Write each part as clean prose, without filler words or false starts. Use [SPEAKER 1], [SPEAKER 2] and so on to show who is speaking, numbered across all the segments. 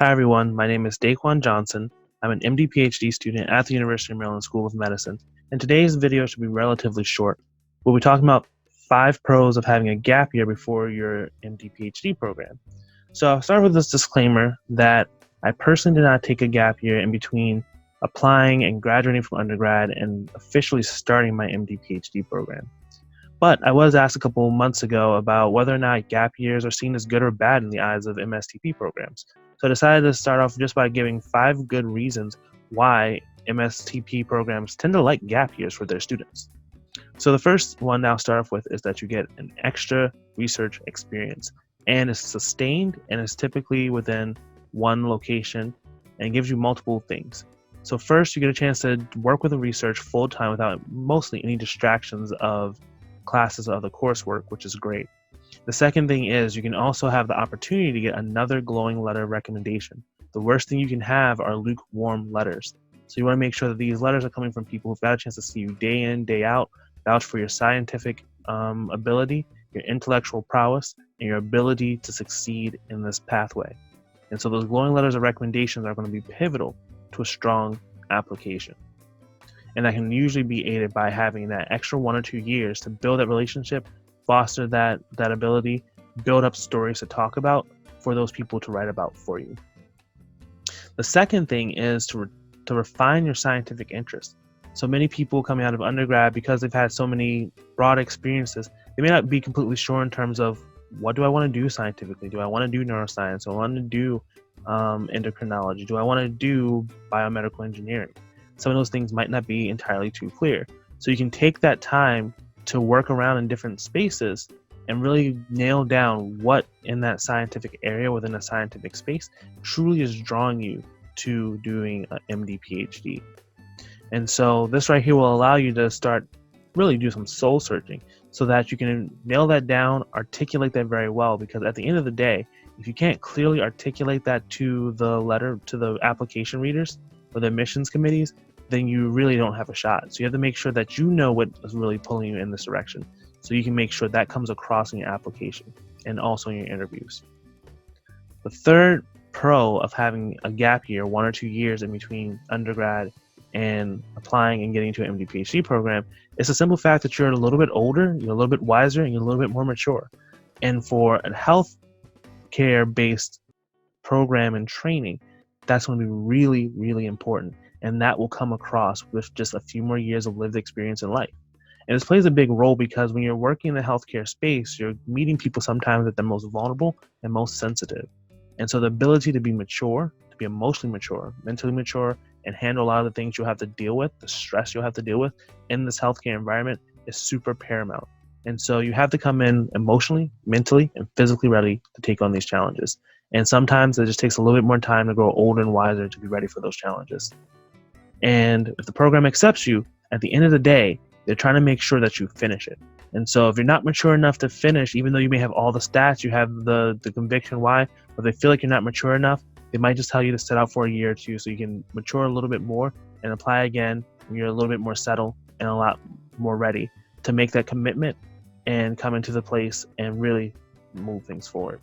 [SPEAKER 1] Hi everyone, my name is Daquan Johnson. I'm an MD PhD student at the University of Maryland School of Medicine, and today's video should be relatively short. We'll be talking about 5 pros of having a gap year before your MD PhD program. So I'll start with this disclaimer that I personally did not take a gap year in between applying and graduating from undergrad and officially starting my MD PhD program. But I was asked a couple months ago about whether or not gap years are seen as good or bad in the eyes of MSTP programs. So I decided to start off just by giving 5 good reasons why MSTP programs tend to like gap years for their students. So the first one I'll start off with is that you get an extra research experience, and it's sustained and is typically within one location and gives you multiple things. So first, you get a chance to work with the research full time without mostly any distractions of classes or other coursework, which is great. The second thing is you can also have the opportunity to get another glowing letter of recommendation. The worst thing you can have are lukewarm letters. So you want to make sure that these letters are coming from people who've got a chance to see you day in, day out, vouch for your scientific ability, your intellectual prowess, and your ability to succeed in this pathway. And so those glowing letters of recommendations are going to be pivotal to a strong application. And that can usually be aided by having that extra 1 or 2 years to build that relationship, foster that ability, build up stories to talk about for those people to write about for you. The second thing is to refine your scientific interest. So many people coming out of undergrad, because they've had so many broad experiences, they may not be completely sure in terms of what do I want to do scientifically? Do I want to do neuroscience? Do I want to do endocrinology? Do I want to do biomedical engineering? Some of those things might not be entirely too clear. So you can take that time to work around in different spaces and really nail down what in that scientific area within a scientific space truly is drawing you to doing an MD PhD. And so this right here will allow you to start really do some soul searching so that you can nail that down, articulate that very well, because at the end of the day, if you can't clearly articulate that to the application readers or the admissions committees, then you really don't have a shot. So you have to make sure that you know what is really pulling you in this direction, so you can make sure that comes across in your application and also in your interviews. The third pro of having a gap year, 1 or 2 years in between undergrad and applying and getting to an MD PhD program, is the simple fact that you're a little bit older, you're a little bit wiser, and you're a little bit more mature. And for a health care based program and training, that's going to be really, really important. And that will come across with just a few more years of lived experience in life. And this plays a big role because when you're working in the healthcare space, you're meeting people sometimes at the most vulnerable and most sensitive. And so the ability to be mature, to be emotionally mature, mentally mature, and handle a lot of the things you'll have to deal with, the stress you'll have to deal with in this healthcare environment is super paramount. And so you have to come in emotionally, mentally, and physically ready to take on these challenges. And sometimes it just takes a little bit more time to grow older and wiser to be ready for those challenges. And if the program accepts you, at the end of the day, they're trying to make sure that you finish it. And so if you're not mature enough to finish, even though you may have all the stats, you have the conviction why, but they feel like you're not mature enough, they might just tell you to sit out for a year or two so you can mature a little bit more and apply again when you're a little bit more settled and a lot more ready to make that commitment and come into the place and really move things forward.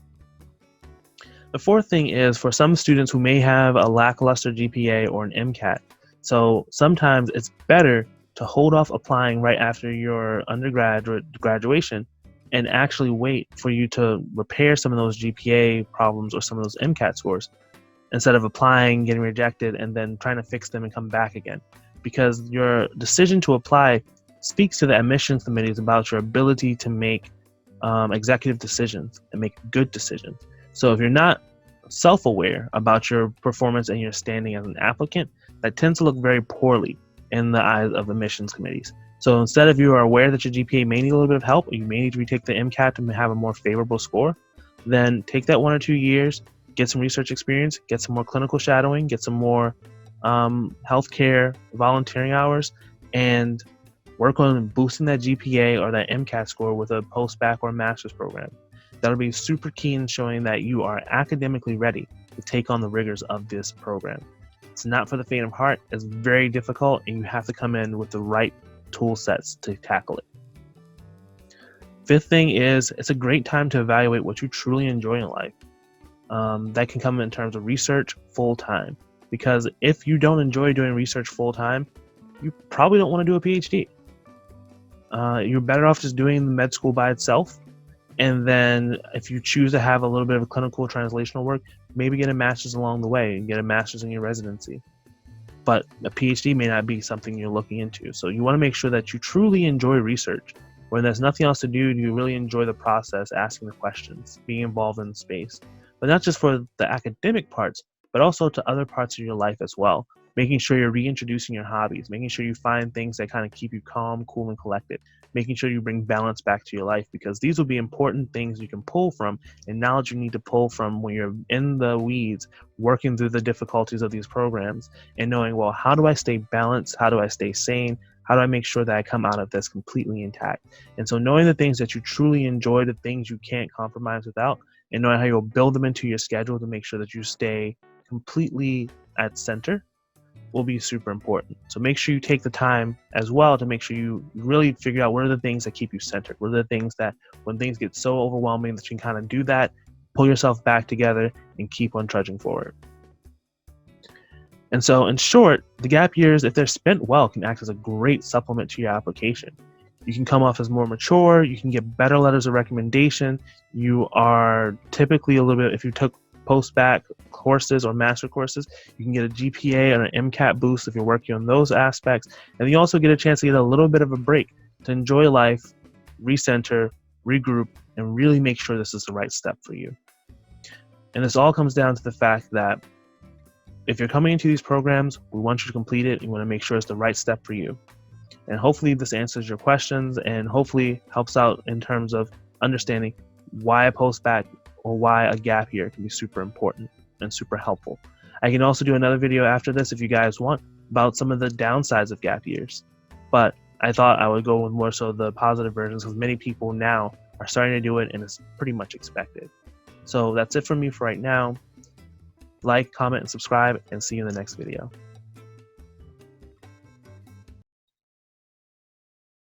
[SPEAKER 1] The fourth thing is for some students who may have a lackluster GPA or an MCAT. So sometimes it's better to hold off applying right after your undergraduate graduation and actually wait for you to repair some of those GPA problems or some of those MCAT scores instead of applying, getting rejected, and then trying to fix them and come back again. Because your decision to apply speaks to the admissions committees about your ability to make executive decisions and make good decisions. So if you're not self-aware about your performance and your standing as an applicant, that tends to look very poorly in the eyes of admissions committees. So instead of you are aware that your GPA may need a little bit of help, or you may need to retake the MCAT to have a more favorable score, then take that 1 or 2 years, get some research experience, get some more clinical shadowing, get some more healthcare volunteering hours, and work on boosting that GPA or that MCAT score with a post-bac or master's program. That'll be super key in showing that you are academically ready to take on the rigors of this program. It's not for the faint of heart. It's very difficult, and you have to come in with the right tool sets to tackle it. Fifth thing is, it's a great time to evaluate what you truly enjoy in life. That can come in terms of research full-time, because if you don't enjoy doing research full-time, you probably don't want to do a PhD. You're better off just doing the med school by itself, and then if you choose to have a little bit of clinical translational work, maybe get a master's along the way and get a master's in your residency. But a PhD may not be something you're looking into. So you want to make sure that you truly enjoy research. When there's nothing else to do, you really enjoy the process, asking the questions, being involved in the space. But not just for the academic parts, but also to other parts of your life as well. Making sure you're reintroducing your hobbies, making sure you find things that kind of keep you calm, cool, and collected, making sure you bring balance back to your life, because these will be important things you can pull from and knowledge you need to pull from when you're in the weeds, working through the difficulties of these programs and knowing, well, how do I stay balanced? How do I stay sane? How do I make sure that I come out of this completely intact? And so knowing the things that you truly enjoy, the things you can't compromise without, and knowing how you'll build them into your schedule to make sure that you stay completely at center will be super important. So make sure you take the time as well to make sure you really figure out what are the things that keep you centered. What are the things that when things get so overwhelming that you can kind of do that, pull yourself back together and keep on trudging forward. And so in short, the gap years, if they're spent well, can act as a great supplement to your application. You can come off as more mature, you can get better letters of recommendation. You are typically a little bit, if you took post-bac courses or master courses, you can get a GPA and an MCAT boost if you're working on those aspects. And you also get a chance to get a little bit of a break to enjoy life, recenter, regroup, and really make sure this is the right step for you. And this all comes down to the fact that if you're coming into these programs, we want you to complete it. You want to make sure it's the right step for you. And hopefully this answers your questions and hopefully helps out in terms of understanding why a post-bac or why a gap year can be super important and super helpful. I can also do another video after this if you guys want about some of the downsides of gap years. But I thought I would go with more so the positive versions because many people now are starting to do it and it's pretty much expected. So that's it from me for right now. Like, comment, and subscribe, and see you in the next video.